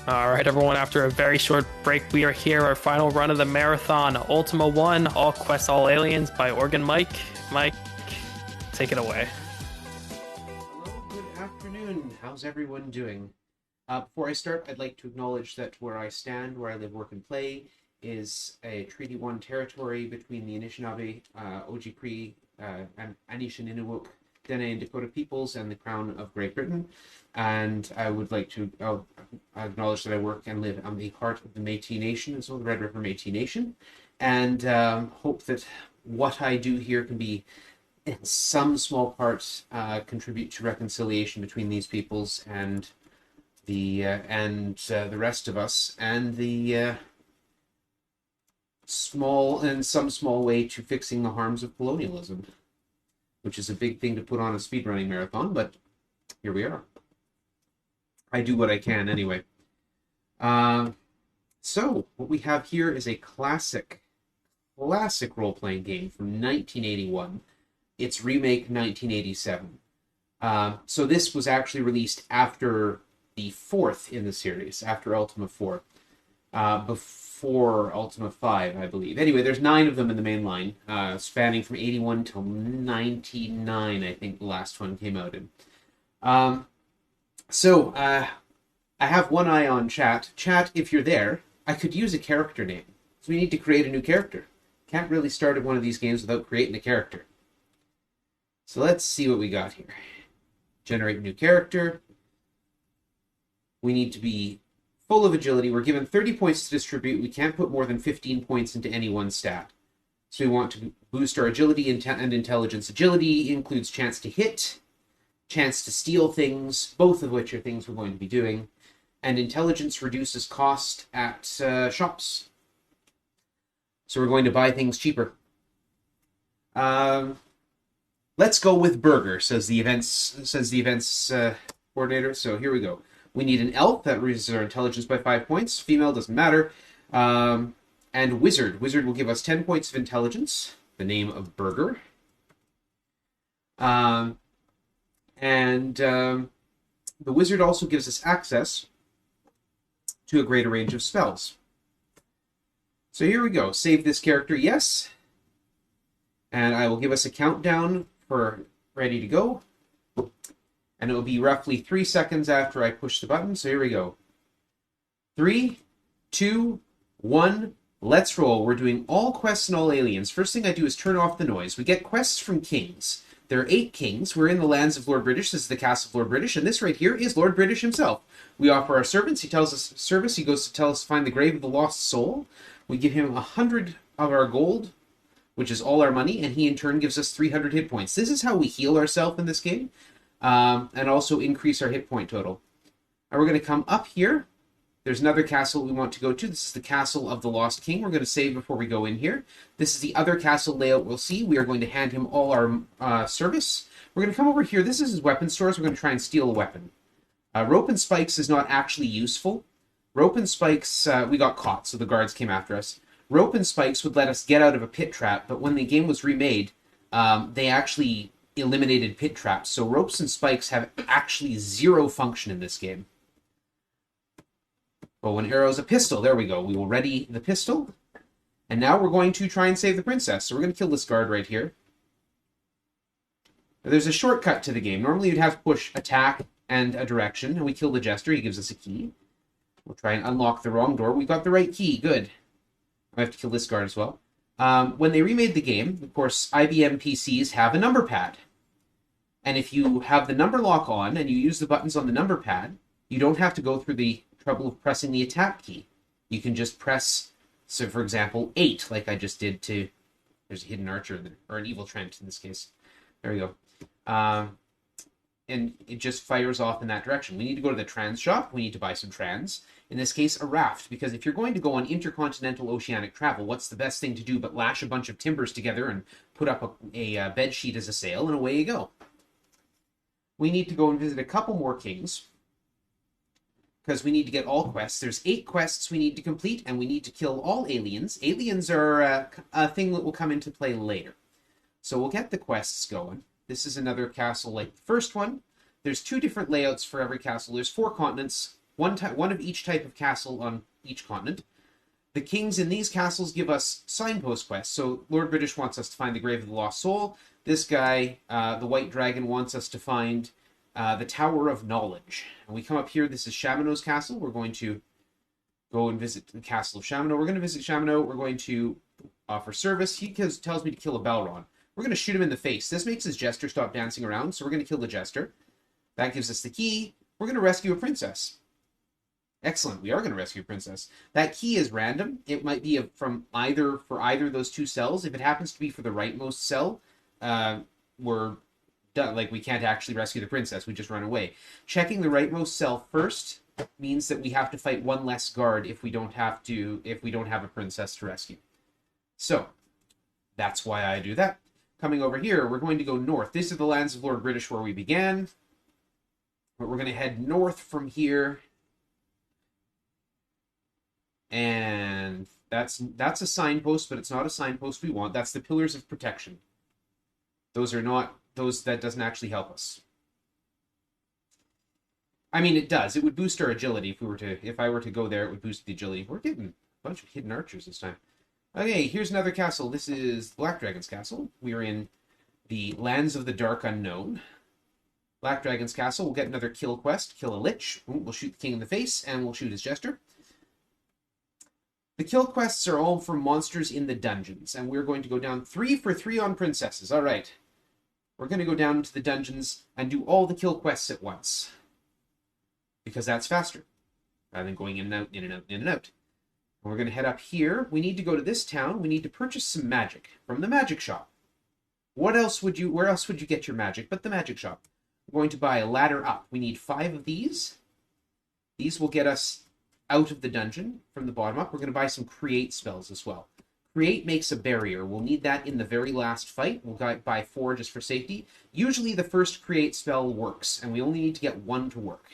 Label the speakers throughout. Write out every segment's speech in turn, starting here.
Speaker 1: All right, everyone, after a very short break, we are here, our final run of the marathon, Ultima 1, All Quests, All Aliens by organMike. Mike, take it away.
Speaker 2: Hello, good afternoon. How's everyone doing? Before I start, I'd like to acknowledge that where I stand, where I live, work, and play, is a Treaty 1 territory between the Anishinaabe, Ojibwe, and Anishinaabe, Dene, and Dakota peoples and the Crown of Great Britain. And I would like to acknowledge that I work and live on the heart of the Métis Nation, as well as the Red River Métis Nation, and hope that what I do here can be, in some small part, contribute to reconciliation between these peoples and the rest of us, and the in some small way, to fixing the harms of colonialism, which is a big thing to put on a speedrunning marathon, but here we are. I do what I can anyway. So what we have here is a classic role-playing game from 1981. Its remake 1987. So this was actually released after the fourth in the series, after Ultima 4, before Ultima 5, I believe. Anyway, there's 9 of them in the main line, spanning from 81 till 99, I think the last one came out in. So I have one eye on chat. Chat, if you're there, I could use a character name. So we need to create a new character. Can't really start one of these games without creating a character. So let's see what we got here. Generate a new character. We need to be full of agility. We're given 30 points to distribute. We can't put more than 15 points into any one stat. So we want to boost our agility and intelligence. Agility includes chance to hit, chance to steal things, both of which are things we're going to be doing. And intelligence reduces cost at shops. So we're going to buy things cheaper. Let's go with Burger, says the events coordinator. So here we go. We need an elf that raises our intelligence by 5 points. Female doesn't matter. And wizard. Wizard will give us 10 points of intelligence. The name of Burger. The wizard also gives us access to a greater range of spells. So here we go. Save this character, yes. And I will give us a countdown for ready to go. And it will be roughly 3 seconds after I push the button. So here we go. 3, 2, 1, let's roll. We're doing all quests and all aliens. First thing I do is turn off the noise. We get quests from kings. There are 8 kings. We're in the lands of Lord British. This is the castle of Lord British. And this right here is Lord British himself. We offer our servants. He tells us service. He goes to tell us to find the grave of the lost soul. We give him 100 of our gold, which is all our money, and he in turn gives us 300 hit points. This is how we heal ourselves in this game, and also increase our hit point total. And we're going to come up here. There's another castle we want to go to. This is the castle of the Lost King. We're going to save before we go in here. This is the other castle layout we'll see. We are going to hand him all our service. We're going to come over here. This is his weapon stores. We're going to try and steal a weapon. Rope and spikes is not actually useful. Rope and spikes, we got caught, so the guards came after us. Rope and spikes would let us get out of a pit trap, but when the game was remade, they actually eliminated pit traps, so ropes and spikes have actually 0 function in this game. Bow and arrow is a pistol. There we go. We will ready the pistol. And now we're going to try and save the princess. So we're going to kill this guard right here. Now, there's a shortcut to the game. Normally you'd have to push attack and a direction, and we kill the jester. He gives us a key. We'll try and unlock the wrong door. We got the right key. Good. I have to kill this guard as well. When they remade the game, of course, IBM PCs have a number pad. And if you have the number lock on and you use the buttons on the number pad, you don't have to go through the trouble of pressing the attack key. You can just press, so for example, 8, like I just did to... There's a hidden archer, or an evil Trent in this case. There we go. And it just fires off in that direction. We need to go to the trans shop. We need to buy some trans. In this case, a raft, because if you're going to go on intercontinental oceanic travel, what's the best thing to do but lash a bunch of timbers together and put up a bed sheet as a sail, and away you go. We need to go and visit a couple more kings, because we need to get all quests. There's 8 quests we need to complete, and we need to kill all aliens. Aliens are a thing that will come into play later. So we'll get the quests going. This is another castle like the first one. There's 2 different layouts for every castle. There's 4 continents. one of each type of castle on each continent. The kings in these castles give us signpost quests. So Lord British wants us to find the Grave of the Lost Soul. This guy, the White Dragon, wants us to find the Tower of Knowledge. And we come up here. This is Chamonix's castle. We're going to go and visit the castle of Chamonix. We're going to visit Chamonix. We're going to offer service. He tells me to kill a Balron. We're going to shoot him in the face. This makes his jester stop dancing around, so we're going to kill the jester. That gives us the key. We're going to rescue a princess. Excellent. We are going to rescue a princess. That key is random. It might be for either of those two cells. If it happens to be for the rightmost cell, we're done. Like, we can't actually rescue the princess. We just run away. Checking the rightmost cell first means that we have to fight one less guard if we don't have a princess to rescue. So that's why I do that. Coming over here, we're going to go north. These are the lands of Lord British where we began. But we're going to head north from here. And that's a signpost, but it's not a signpost we want. That's the Pillars of Protection. That doesn't actually help us. I mean, it does. It would boost our agility if I were to go there, it would boost the agility. We're getting a bunch of hidden archers this time. Okay, here's another castle. This is Black Dragon's castle. We are in the Lands of the Dark Unknown. Black Dragon's castle. We'll get another kill quest. Kill a lich. We'll shoot the king in the face, and we'll shoot his jester. The kill quests are all for monsters in the dungeons, and we're going to go down 3 for 3 on princesses. All right. We're going to go down into the dungeons and do all the kill quests at once. Because that's faster, rather than going in and out, in and out, in and out. And we're going to head up here. We need to go to this town. We need to purchase some magic from the magic shop. Where else would you get your magic but the magic shop? We're going to buy a ladder up. We need 5 of these. These will get us out of the dungeon from the bottom up. We're going to buy some create spells as well. Create makes a barrier. We'll need that in the very last fight. We'll buy 4 just for safety. Usually the first create spell works, and we only need to get 1 to work.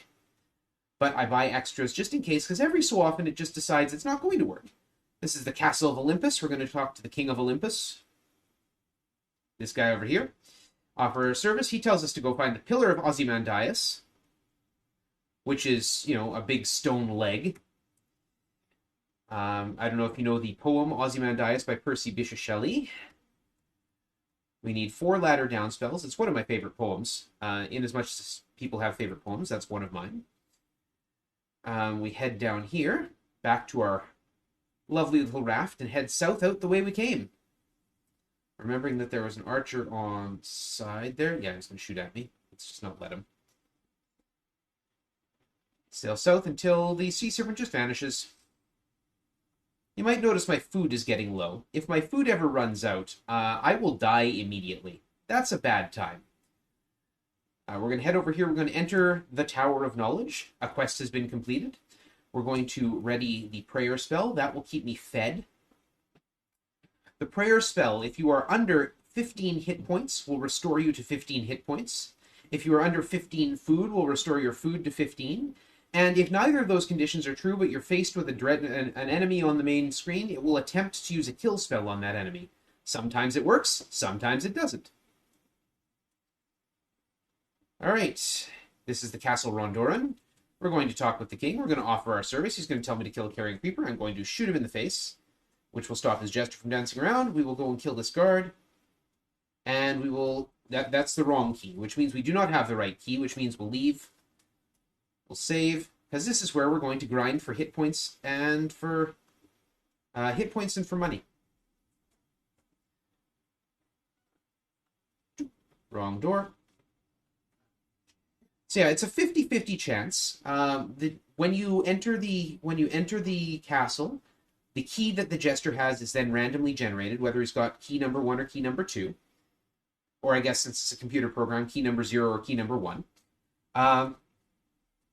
Speaker 2: But I buy extras just in case, because every so often it just decides it's not going to work. This is the Castle of Olympus. We're going to talk to the King of Olympus. This guy over here. Offer a service. He tells us to go find the Pillar of Ozymandias, which is, a big stone leg. I don't know if you know the poem Ozymandias by Percy Bysshe Shelley. We need 4 ladder down spells. It's one of my favorite poems. In as much as people have favorite poems, that's one of mine. We head down here, back to our lovely little raft, and head south out the way we came. Remembering that there was an archer on side there. Yeah, he's going to shoot at me. Let's just not let him. Sail south until the sea serpent just vanishes. You might notice my food is getting low. If my food ever runs out, I will die immediately. That's a bad time. We're going to head over here. We're going to enter the Tower of Knowledge. A quest has been completed. We're going to ready the prayer spell. That will keep me fed. The prayer spell, if you are under 15 hit points, will restore you to 15 hit points. If you are under 15 food, will restore your food to 15. And if neither of those conditions are true, but you're faced with an enemy on the main screen, it will attempt to use a kill spell on that enemy. Sometimes it works, sometimes it doesn't. All right, this is the Castle Rondoran. We're going to talk with the king. We're going to offer our service. He's going to tell me to kill a carrying creeper. I'm going to shoot him in the face, which will stop his jester from dancing around. We will go and kill this guard. And we will... That's the wrong key, which means we do not have the right key, which means we'll leave. We'll save, because this is where we're going to grind for hit points and for... for money. Wrong door. So yeah, it's a 50-50 chance. When you enter the castle, the key that the jester has is then randomly generated, whether he's got key number 1 or key number 2. Or I guess since it's a computer program, key number 0 or key number 1.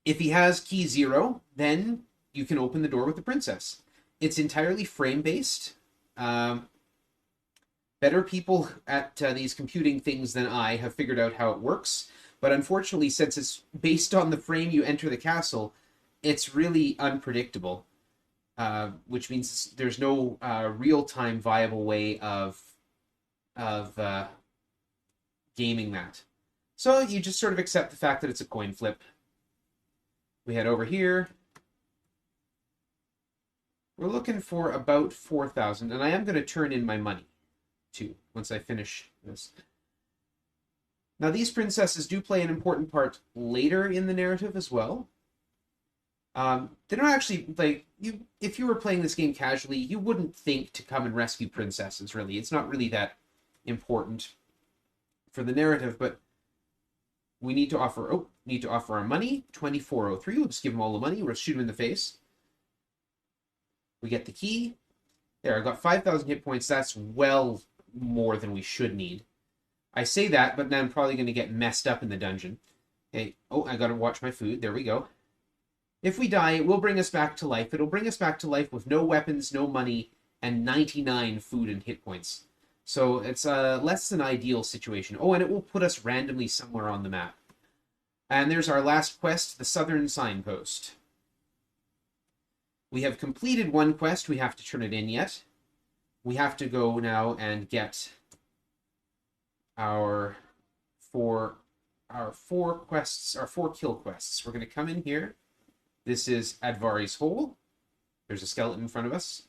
Speaker 2: If he has key 0, then you can open the door with the princess. It's entirely frame-based. Better people at these computing things than I have figured out how it works. But unfortunately, since it's based on the frame you enter the castle, it's really unpredictable. Which means there's no real-time viable way of gaming that. So you just sort of accept the fact that it's a coin flip. We head over here. We're looking for about 4,000, and I am going to turn in my money, too, once I finish this. Now, these princesses do play an important part later in the narrative as well. They don't actually, like, if you were playing this game casually, you wouldn't think to come and rescue princesses, really. It's not really that important for the narrative, but we need to offer our money, 2403. We'll just give them all the money. We'll shoot them in the face. We get the key. There, I got 5,000 hit points. That's well more than we should need. I say that, but then I'm probably going to get messed up in the dungeon. Okay. Oh, I got to watch my food. There we go. If we die, it will bring us back to life. It'll bring us back to life with no weapons, no money, and 99 food and hit points. So it's a less than ideal situation. Oh, and it will put us randomly somewhere on the map. And there's our last quest, the Southern Signpost. We have completed one quest. We have to turn it in yet. We have to go now and get our four kill quests. We're going to come in here. This is Advari's Hole. There's a skeleton in front of us.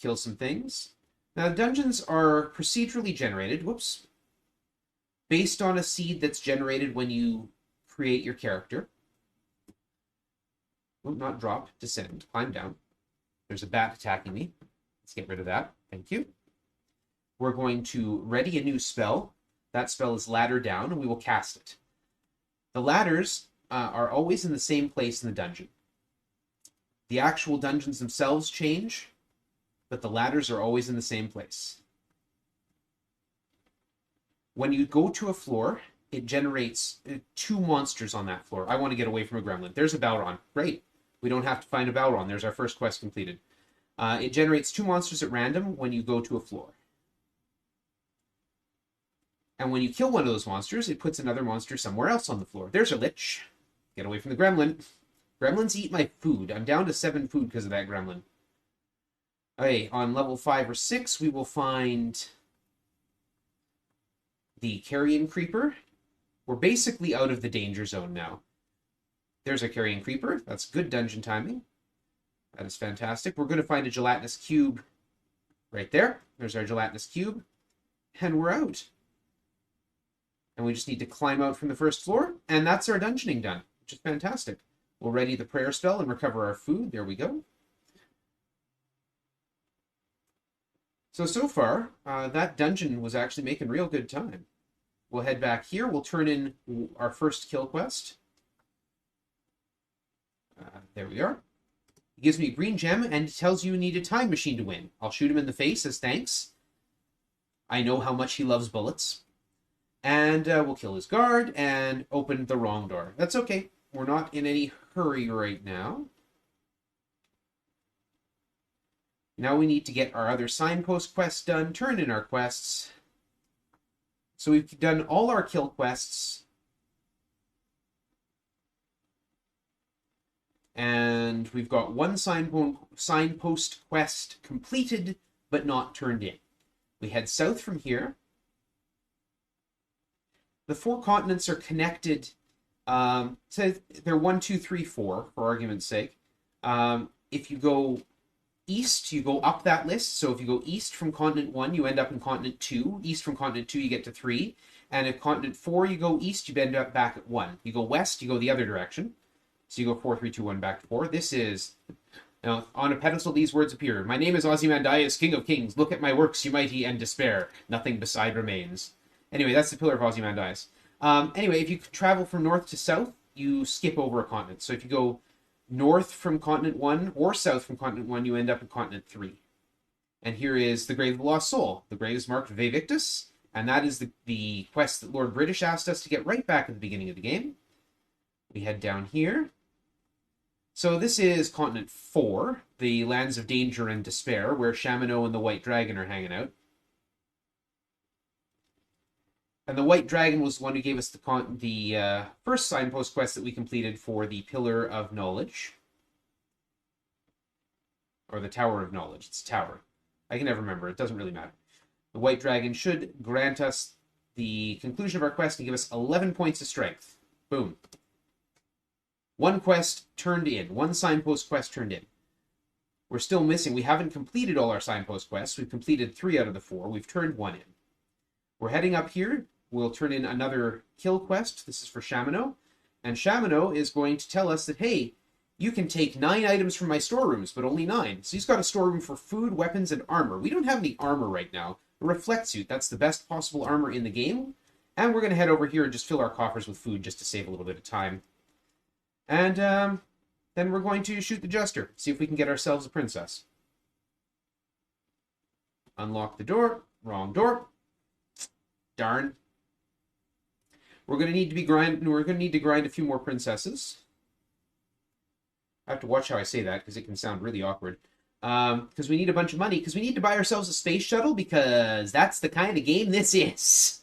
Speaker 2: Kill some things. Now, dungeons are procedurally generated. Whoops. Based on a seed that's generated when you create your character. Oh, not drop, descend, climb down. There's a bat attacking me. Let's get rid of that. Thank you. We're going to ready a new spell. That spell is ladder down, and we will cast it. The ladders are always in the same place in the dungeon. The actual dungeons themselves change, but the ladders are always in the same place. When you go to a floor, it generates 2 monsters on that floor. I want to get away from a gremlin. There's a Balron. Great. We don't have to find a Balron. There's our first quest completed. It generates 2 monsters at random when you go to a floor. And when you kill one of those monsters, it puts another monster somewhere else on the floor. There's a Lich. Get away from the gremlin. Gremlins eat my food. I'm down to 7 food because of that gremlin. Okay, on level 5 or 6, we will find the Carrion Creeper. We're basically out of the danger zone now. There's a Carrion Creeper. That's good dungeon timing. That is fantastic. We're going to find a gelatinous cube right there. There's our gelatinous cube. And we're out. And we just need to climb out from the first floor. And that's our dungeoning done, which is fantastic. We'll ready the prayer spell and recover our food. There we go. So far, that dungeon was actually making real good time. We'll head back here. We'll turn in our first kill quest. There we are. It gives me a green gem and tells you need a time machine to win. I'll shoot him in the face as thanks. I know how much he loves bullets. And we'll kill his guard and open the wrong door. That's okay. We're not in any hurry right now. Now we need to get our other signpost quests done, turn in our quests. So we've done all our kill quests. And we've got one signpost quest completed, but not turned in. We head south from here. The 4 continents are connected. So they're 1, 2, 3, 4, for argument's sake. If you go east, you go up that list. So if you go east from continent 1, you end up in continent 2. East from continent 2, you get to 3. And if continent 4, you go east, you end up back at 1. You go west, you go the other direction. So you go 4, 3, 2, 1, back to 4. This is... Now, on a pedestal, these words appear. My name is Ozymandias, King of Kings. Look at my works, you mighty, and despair. Nothing beside remains. Anyway, that's the Pillar of Ozymandias. Anyway, if you travel from north to south, you skip over a continent. So if you go north from continent 1 or south from continent 1, you end up in continent 3. And here is the Grave of the Lost Soul. The grave is marked Ve Victus, and that is the quest that Lord British asked us to get right back at the beginning of the game. We head down here. So this is continent 4, the lands of danger and despair, where Chamino and the White Dragon are hanging out. And the White Dragon was the one who gave us the first signpost quest that we completed for the Pillar of Knowledge. Or the Tower of Knowledge. It's a tower. I can never remember. It doesn't really matter. The White Dragon should grant us the conclusion of our quest and give us 11 points of strength. Boom. 1 quest turned in. 1 signpost quest turned in. We're still missing. We haven't completed all our signpost quests. We've completed 3 out of the 4. We've turned 1 in. We're heading up here. We'll turn in another kill quest. This is for Shamino. And Shamino is going to tell us that, hey, you can take 9 items from my storerooms, but only 9. So he's got a storeroom for food, weapons, and armor. We don't have any armor right now. A reflect suit, that's the best possible armor in the game. And we're going to head over here and just fill our coffers with food just to save a little bit of time. And then we're going to shoot the jester, see if we can get ourselves a princess. Unlock the door. Wrong door. Darn. We're going to need to grind a few more princesses. I have to watch how I say that because it can sound really awkward. Because we need a bunch of money. Because we need to buy ourselves a space shuttle because that's the kind of game this is.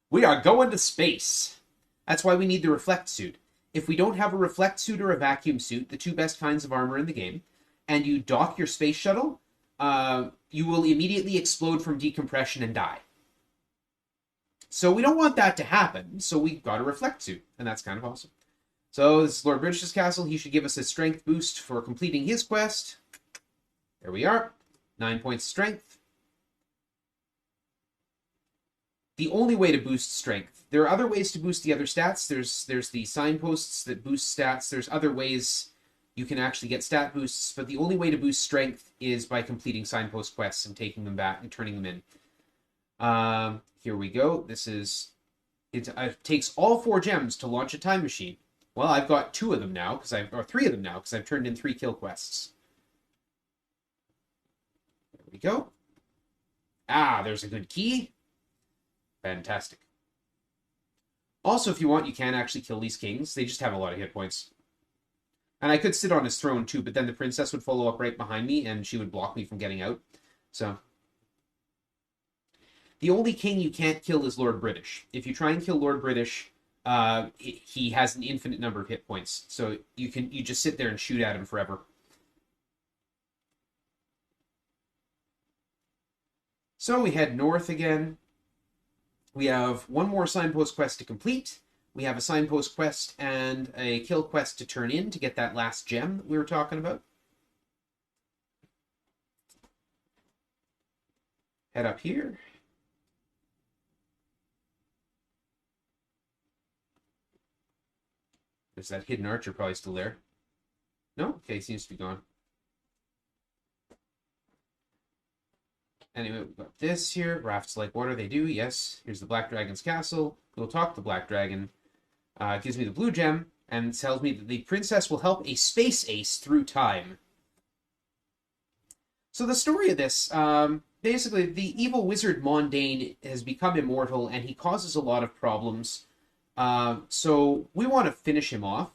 Speaker 2: We are going to space. That's why we need the reflect suit. If we don't have a reflect suit or a vacuum suit, the 2 best kinds of armor in the game, and you dock your space shuttle, you will immediately explode from decompression and die. So we don't want that to happen, so we got a reflect suit, and that's kind of awesome. So this is Lord British's castle. He should give us a strength boost for completing his quest. There we are. 9 points of strength. The only way to boost strength. There are other ways to boost the other stats. There's the signposts that boost stats. There's other ways you can actually get stat boosts, but the only way to boost strength is by completing signpost quests and taking them back and turning them in. Here we go. It takes all 4 gems to launch a time machine. Well, I've got 2 of them now, or 3 of them now, because I've turned in 3 kill quests. There we go. Ah, there's a good key. Fantastic. Also, if you want, you can actually kill these kings. They just have a lot of hit points. And I could sit on his throne too, but then the princess would follow up right behind me, and she would block me from getting out. So, the only king you can't kill is Lord British. If you try and kill Lord British, he has an infinite number of hit points. So you just sit there and shoot at him forever. So we head north again. We have 1 more signpost quest to complete. We have a signpost quest and a kill quest to turn in to get that last gem that we were talking about. Head up here. There's that hidden archer probably still there. No? Okay, seems to be gone. Anyway, we've got this here. Rafts like water, they do, yes. Here's the Black Dragon's castle. We'll talk to the Black Dragon. It gives me the blue gem, and tells me that the princess will help a space ace through time. So the story of this, basically, the evil wizard Mondain has become immortal, and he causes a lot of problems. So we want to finish him off,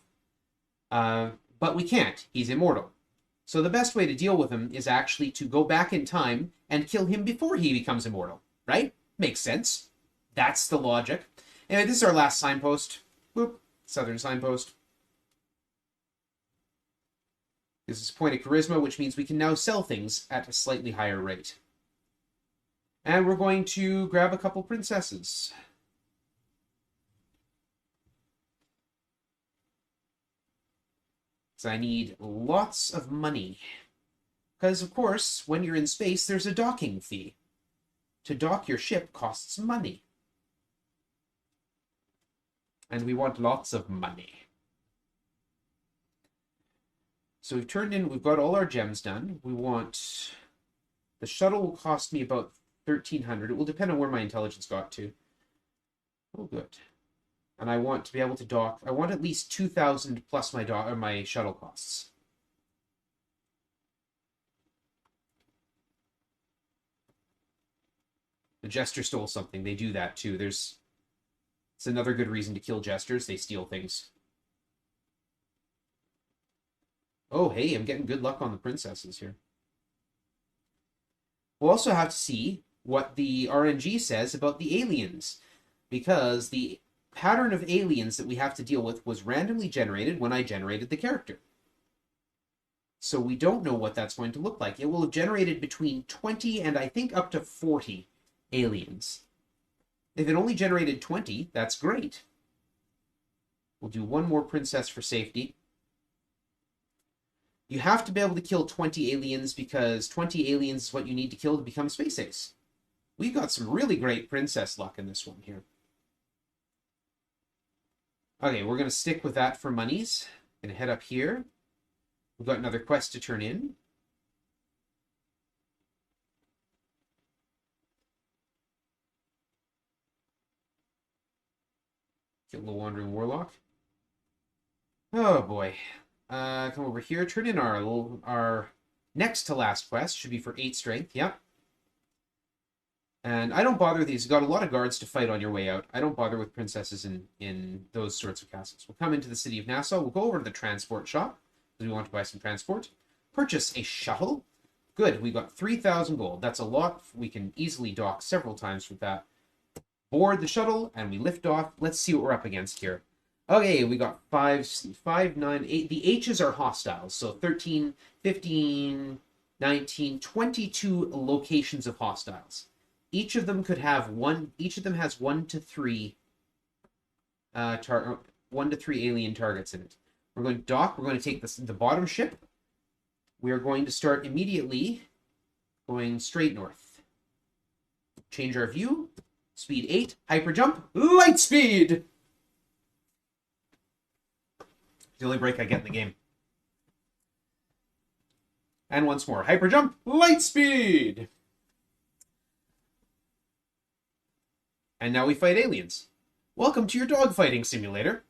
Speaker 2: but we can't. He's immortal. So the best way to deal with him is actually to go back in time and kill him before he becomes immortal, right? Makes sense. That's the logic. Anyway, this is our last signpost. Boop. Southern signpost. This is a point of charisma, which means we can now sell things at a slightly higher rate. And we're going to grab a couple princesses. I need lots of money. Because, of course, when you're in space, there's a docking fee. To dock your ship costs money. And we want lots of money. So we've got all our gems done. We want... The shuttle will cost me about 1,300. It will depend on where my intelligence got to. Oh, good. And I want to be able to dock. I want at least 2,000 plus my shuttle costs. The jester stole something. They do that too. It's another good reason to kill jesters. They steal things. Oh, hey, I'm getting good luck on the princesses here. We'll also have to see what the RNG says about the aliens, because the pattern of aliens that we have to deal with was randomly generated when I generated the character. So we don't know what that's going to look like. It will have generated between 20 and I think up to 40 aliens. If it only generated 20, that's great. We'll do 1 more princess for safety. You have to be able to kill 20 aliens because 20 aliens is what you need to kill to become Space Ace. We got some really great princess luck in this one here. Okay, we're going to stick with that for monies. Going to head up here. We've got another quest to turn in. Kill the Wandering Warlock. Oh boy. Come over here. Turn in our next to last quest. Should be for 8 strength. Yep. And I don't bother these. You've got a lot of guards to fight on your way out. I don't bother with princesses in those sorts of castles. We'll come into the city of Nassau. We'll go over to the transport shop because we want to buy some transport. Purchase a shuttle. Good. We got 3,000 gold. That's a lot. We can easily dock several times with that. Board the shuttle and we lift off. Let's see what we're up against here. Okay, we got 5, 9, 8. The H's are hostiles. So 13, 15, 19, 22 locations of hostiles. Each of them could have one. Each of them has 1 to 3 alien targets in it. We're going to dock. We're going to take the bottom ship. We are going to start immediately going straight north. Change our view. Speed 8. Hyper jump. Light speed. The only break I get in the game. And once more. Hyper jump. Light speed. And now we fight aliens. Welcome to your dogfighting simulator.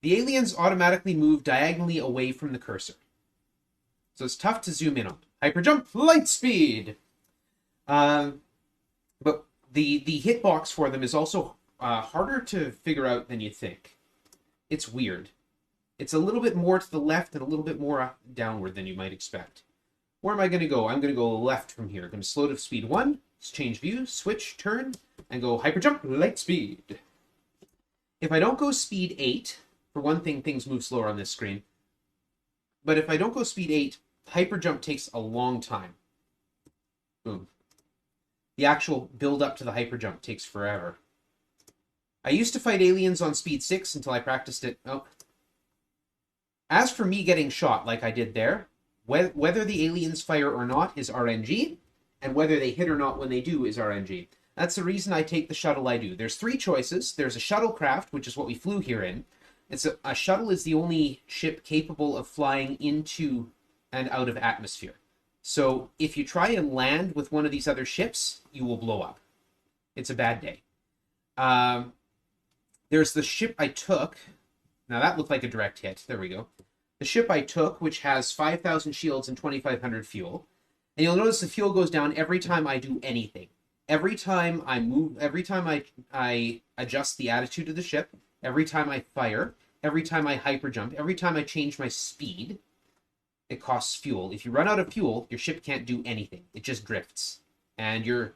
Speaker 2: The aliens automatically move diagonally away from the cursor. So it's tough to zoom in on. Hyper jump, light speed! But the hitbox for them is also harder to figure out than you think. It's weird. It's a little bit more to the left and a little bit more downward than you might expect. Where am I going to go? I'm going to go left from here. I'm going to slow to speed 1. Let's change view, switch, turn, and go hyper jump, light speed. If I don't go speed 8, for one thing, things move slower on this screen. But if I don't go speed 8, hyper jump takes a long time. Boom. The actual build up to the hyper jump takes forever. I used to fight aliens on speed 6 until I practiced it. Oh. As for me getting shot like I did there, whether the aliens fire or not is RNG. And whether they hit or not when they do is RNG. That's the reason I take the shuttle I do. There's 3 choices. There's a shuttlecraft, which is what we flew here in. It's a shuttle is the only ship capable of flying into and out of atmosphere. So if you try and land with one of these other ships, you will blow up. It's a bad day. There's the ship I took. Now that looked like a direct hit. There we go. The ship I took, which has 5,000 shields and 2,500 fuel. And you'll notice the fuel goes down every time I do anything. Every time I move, every time I adjust the attitude of the ship, every time I fire, every time I hyper jump, every time I change my speed, it costs fuel. If you run out of fuel, your ship can't do anything. It just drifts. And you're,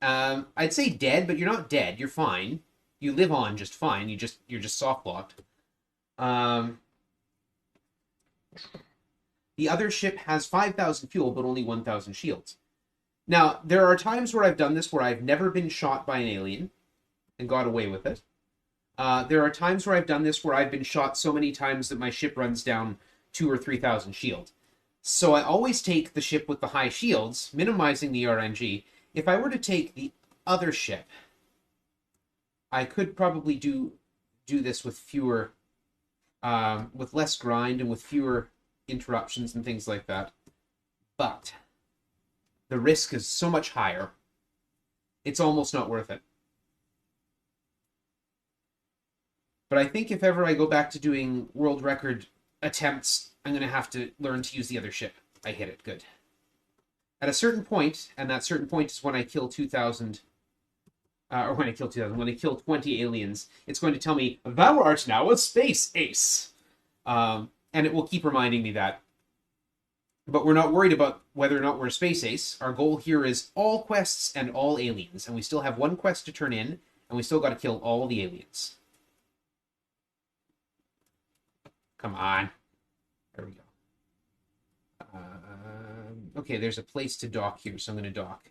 Speaker 2: I'd say dead, but you're not dead. You're fine. You live on just fine. You're just soft locked. The other ship has 5,000 fuel, but only 1,000 shields. Now, there are times where I've done this where I've never been shot by an alien and got away with it. There are times where I've done this where I've been shot so many times that my ship runs down 2,000 or 3,000 shield. So I always take the ship with the high shields, minimizing the RNG. If I were to take the other ship, I could probably do this with fewer, with less grind and with fewer interruptions and things like that. But the risk is so much higher, it's almost not worth it. But I think if ever I go back to doing world record attempts, I'm going to have to learn to use the other ship. I hit it. Good. At a certain point, and that certain point is when I kill 2,000, or when I kill 2,000, when I kill 20 aliens, it's going to tell me, thou art now a space ace. And it will keep reminding me that. But we're not worried about whether or not we're a space ace. Our goal here is all quests and all aliens. And we still have 1 quest to turn in, and we still got to kill all the aliens. Come on. There we go. Okay, there's a place to dock here, so I'm going to dock.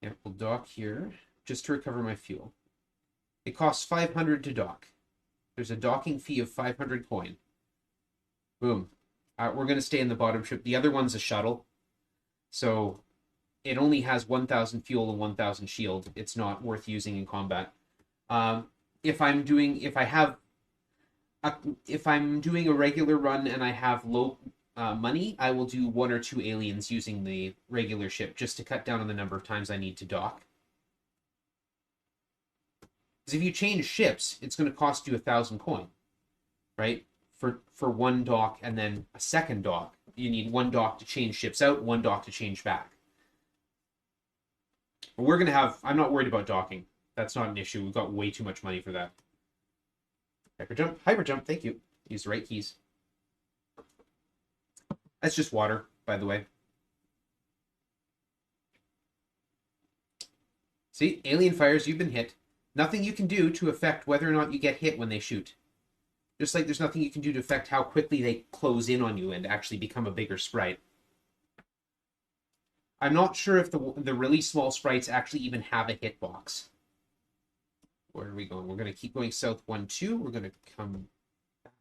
Speaker 2: Yeah, we'll dock here. just to recover my fuel. It costs 500 to dock. There's a docking fee of 500 coin. Boom. We're going to stay in the bottom ship. The other one's a shuttle. So it only has 1,000 fuel and 1,000 shield. It's not worth using in combat. If I'm doing a regular run and I have low money, I will do 1 or 2 aliens using the regular ship just to cut down on the number of times I need to dock. Because if you change ships, it's going to cost you 1,000 coin, right? For one dock and then a second dock. You need 1 dock to change ships out, 1 dock to change back. But we're going to have... I'm not worried about docking. That's not an issue. We've got way too much money for that. Hyper jump, thank you. Use the right keys. That's just water, by the way. See, alien fires, you've been hit. Nothing you can do to affect whether or not you get hit when they shoot. Just like there's nothing you can do to affect how quickly they close in on you and actually become a bigger sprite. I'm not sure if the really small sprites actually even have a hitbox. Where are we going? We're going to keep going south 1, 2. We're going to come back.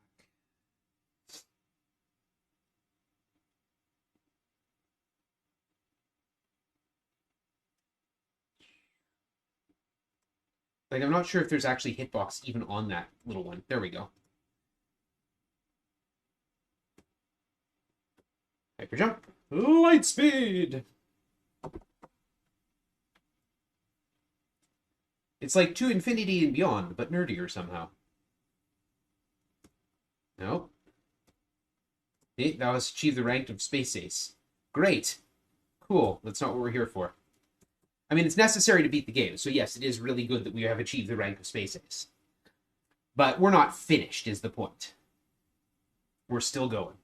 Speaker 2: Like, I'm not sure if there's actually hitbox even on that little one. There we go. Hyper jump. Light speed! It's like to infinity and beyond, but nerdier somehow. Nope. Hey, that was achieve the rank of Space Ace. Great. Cool. That's not what we're here for. I mean, it's necessary to beat the game, so yes, it is really good that we have achieved the rank of Space Ace. But we're not finished, is the point. We're still going.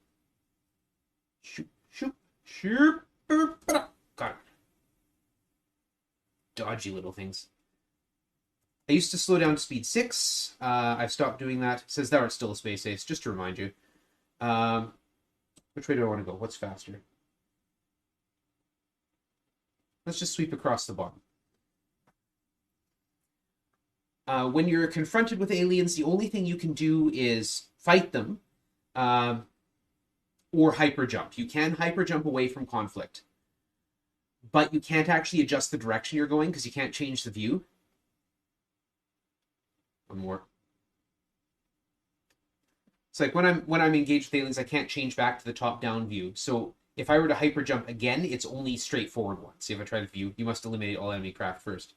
Speaker 2: Shoot, shoot, shoot. Got it. Dodgy little things. I used to slow down to speed 6. I've stopped doing that. It says thou art still a Space Ace, just to remind you. Which way do I want to go? What's faster? Let's just sweep across the bottom. When you're confronted with aliens, the only thing you can do is fight them or hyper jump. You can hyper jump away from conflict, but you can't actually adjust the direction you're going because you can't change the view. One more. It's like when I'm engaged with aliens, I can't change back to the top-down view. So if I were to hyper jump again, it's only straightforward one. See if I try the view, you must eliminate all enemy craft first.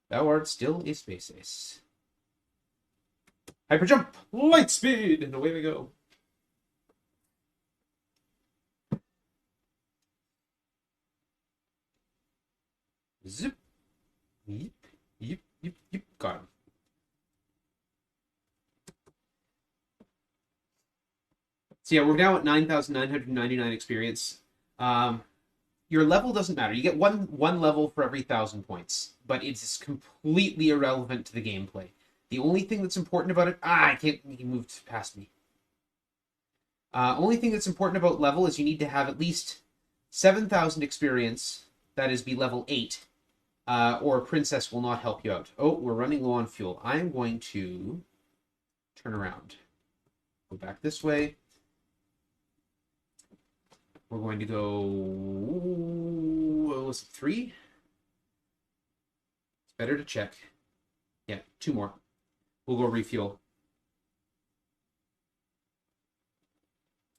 Speaker 2: Thou art still a Space Ace. Hyper jump, light speed, and away we go. Zip, yip, yip. Yep, got him. So yeah, we're now at 9,999 experience. Your level doesn't matter. You get one level for every 1,000 points, but it's completely irrelevant to the gameplay. The only thing that's important about it... I can't... He moved past me. Only thing that's important about level is you need to have at least 7,000 experience, that is, be level 8, or a princess will not help you out. Oh, we're running low on fuel. I'm going to turn around. Go back this way. We're going to go... What was it, 3? It's better to check. Yeah, 2 more. We'll go refuel.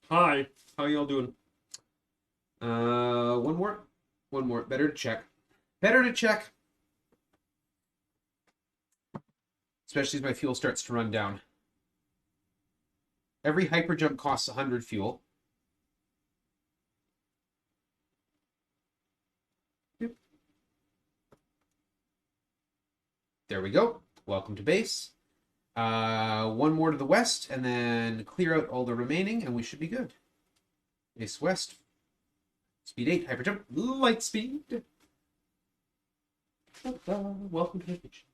Speaker 2: Hi, how y'all doing? One more. One more. Better to check. Better to check. Especially as my fuel starts to run down. Every hyper jump costs 100 fuel. Yep. There we go. Welcome to base. One more to the west, and then clear out all the remaining, and we should be good. Base west. Speed 8, hyper jump, light speed. Welcome to the beach.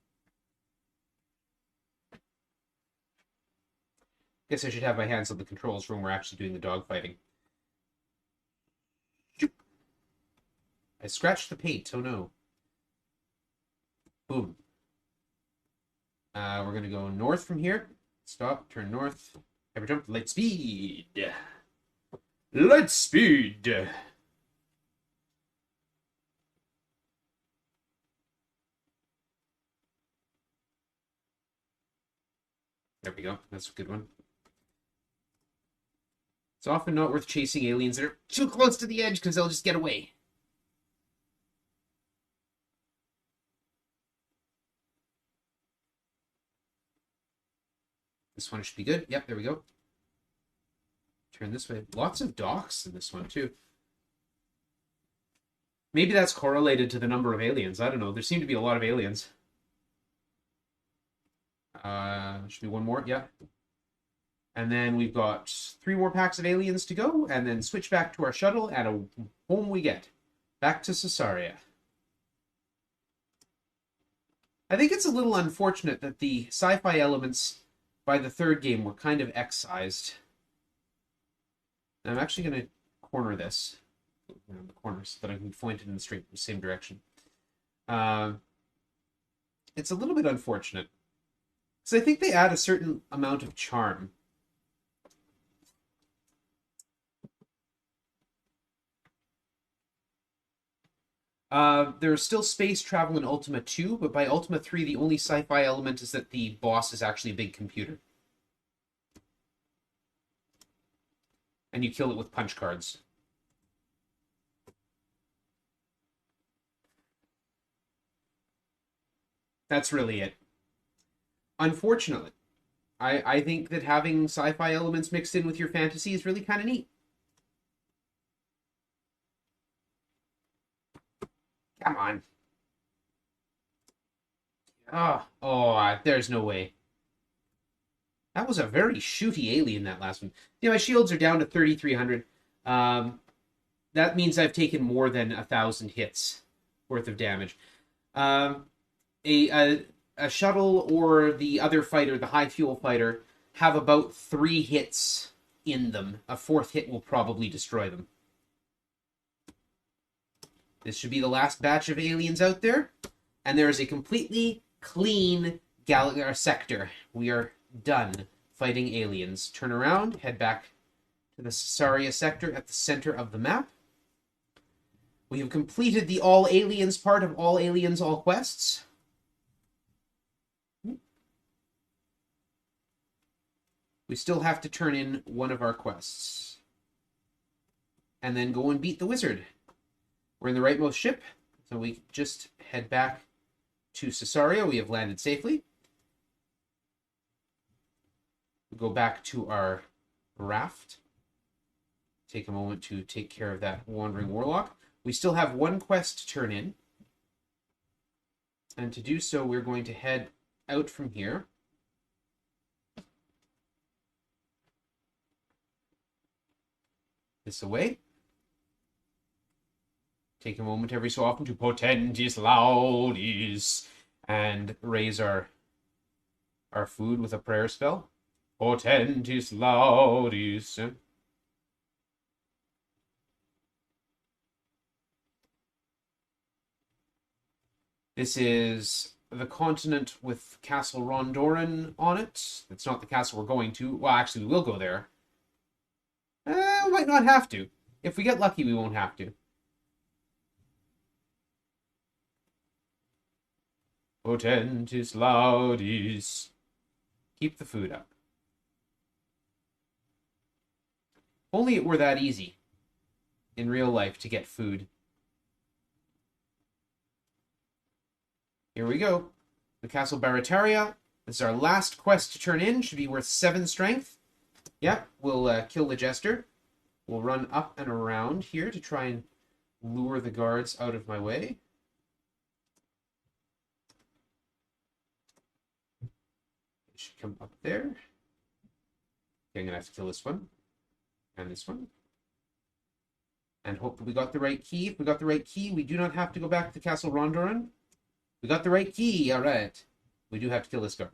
Speaker 2: Guess I should have my hands on the controls for when we're actually doing the dog fighting. I scratched the paint, oh no. Boom. We're going to go north from here. Stop, turn north. Hyper jump, light speed. Light speed. There we go. That's a good one. It's often not worth chasing aliens that are too close to the edge because they'll just get away. This one should be good. Yep, there we go. Turn this way. Lots of docks in this one, too. Maybe that's correlated to the number of aliens. I don't know. There seem to be a lot of aliens. Should be one more. Yeah. And then we've got 3 more packs of aliens to go, and then switch back to our shuttle, and home we get. Back to Caesarea. I think it's a little unfortunate that the sci-fi elements by the 3rd game were kind of excised. I'm actually going to corner this around the corner so that I can point it in the same direction. It's a little bit unfortunate. Because I think they add a certain amount of charm. There's still space travel in Ultima 2, but by Ultima 3, the only sci-fi element is that the boss is actually a big computer. And you kill it with punch cards. That's really it. Unfortunately, I think that having sci-fi elements mixed in with your fantasy is really kind of neat. Come on. Oh, there's no way. That was a very shooty alien, that last one. Yeah, my shields are down to 3,300. That means I've taken more than 1,000 hits worth of damage. A shuttle or the other fighter, the high fuel fighter, have about 3 hits in them. A 4th hit will probably destroy them. This should be the last batch of aliens out there. And there is a completely clean sector. We are done fighting aliens. Turn around, head back to the Caesarea sector at the center of the map. We have completed the all aliens part of all aliens, all quests. We still have to turn in one of our quests. And then go and beat the wizard. We're in the rightmost ship, so we just head back to Caesarea. We have landed safely. We go back to our raft. Take a moment to take care of that wandering warlock. We still have one quest to turn in. And to do so, we're going to head out from here. This away. Take a moment every so often to Potentis Laudis and raise our food with a prayer spell. Potentis Laudis. This is the continent with Castle Rondoran on it. It's not the castle we're going to. Well, actually, we will go there. We might not have to. If we get lucky, we won't have to. Potentis Laudis. Keep the food up. Only it were that easy in real life to get food. Here we go. The Castle Barataria. This is our last quest to turn in. Should be worth 7 strength. Yep, we'll kill the Jester. We'll run up and around here to try and lure the guards out of my way. It should come up there. Okay, I'm going to have to kill this one. And this one. And hope that we got the right key. If we got the right key, we do not have to go back to Castle Rondoran. We got the right key, alright. We do have to kill this guard.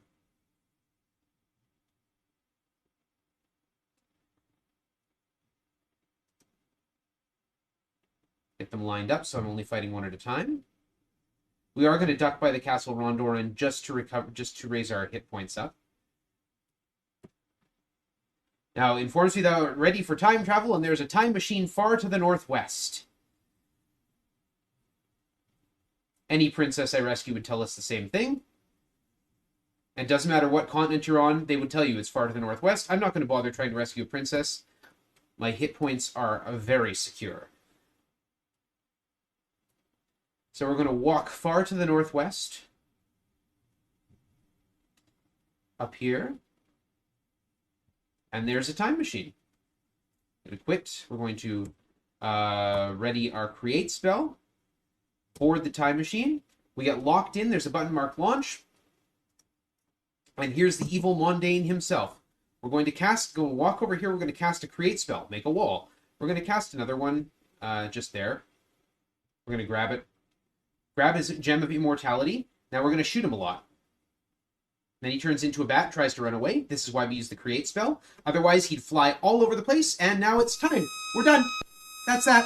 Speaker 2: Get them lined up, so I'm only fighting one at a time. We are going to duck by the Castle Rondoran just to raise our hit points up. Now, informs me that I'm ready for time travel, and there's a time machine far to the northwest. Any princess I rescue would tell us the same thing. And it doesn't matter what continent you're on, they would tell you it's far to the northwest. I'm not going to bother trying to rescue a princess. My hit points are very secure. So we're going to walk far to the northwest. Up here. And there's a time machine. Equipped. We're going to ready our create spell. Board the time machine. We get locked in. There's a button marked launch. And here's the evil Mondaine himself. We're going to walk over here. We're going to cast a create spell. Make a wall. We're going to cast another one just there. We're going to grab it. Grab his gem of immortality. Now we're going to shoot him a lot. Then he turns into a bat, tries to run away. This is why we use the create spell. Otherwise, he'd fly all over the place, and now it's time. We're done. That's that.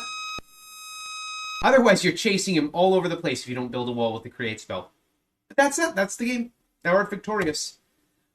Speaker 2: Otherwise, you're chasing him all over the place if you don't build a wall with the create spell. But that's it. That's the game. Thou art victorious.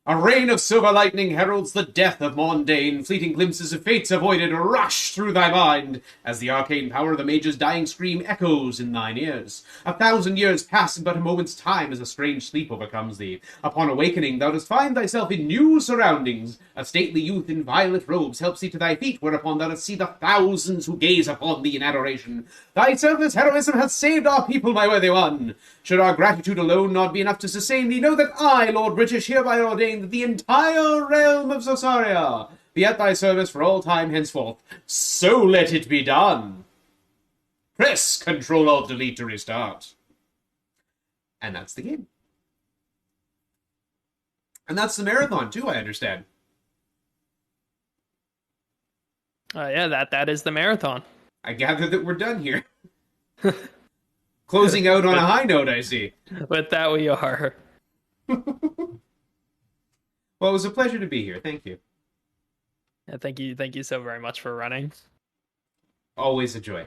Speaker 2: A rain of silver lightning heralds the death of Mondaine. Fleeting glimpses of fates avoided rush through thy mind, as the arcane power of the mage's dying scream echoes in thine ears. 1,000 years pass in but a moment's time as a strange sleep overcomes thee. Upon awakening, thou dost find thyself in new surroundings. A stately youth in violet robes helps thee to thy feet, whereupon thou dost see the thousands who gaze upon thee in adoration. Thy selfless heroism hath saved our people, my worthy one. Should our gratitude alone not be enough to sustain thee, know that I, Lord British, hereby ordain that the entire realm of Zosaria be at thy service for all time henceforth. So let it be done. Press Ctrl-Alt-Delete to restart. And that's the game. And that's the marathon, too, I understand.
Speaker 1: Yeah, that is the marathon. I
Speaker 2: gather that we're done here. Closing out on a high note, I see.
Speaker 1: With that, we are.
Speaker 2: Well, it was a pleasure to be here. Thank you.
Speaker 1: Yeah, thank you so very much for running.
Speaker 2: Always a joy.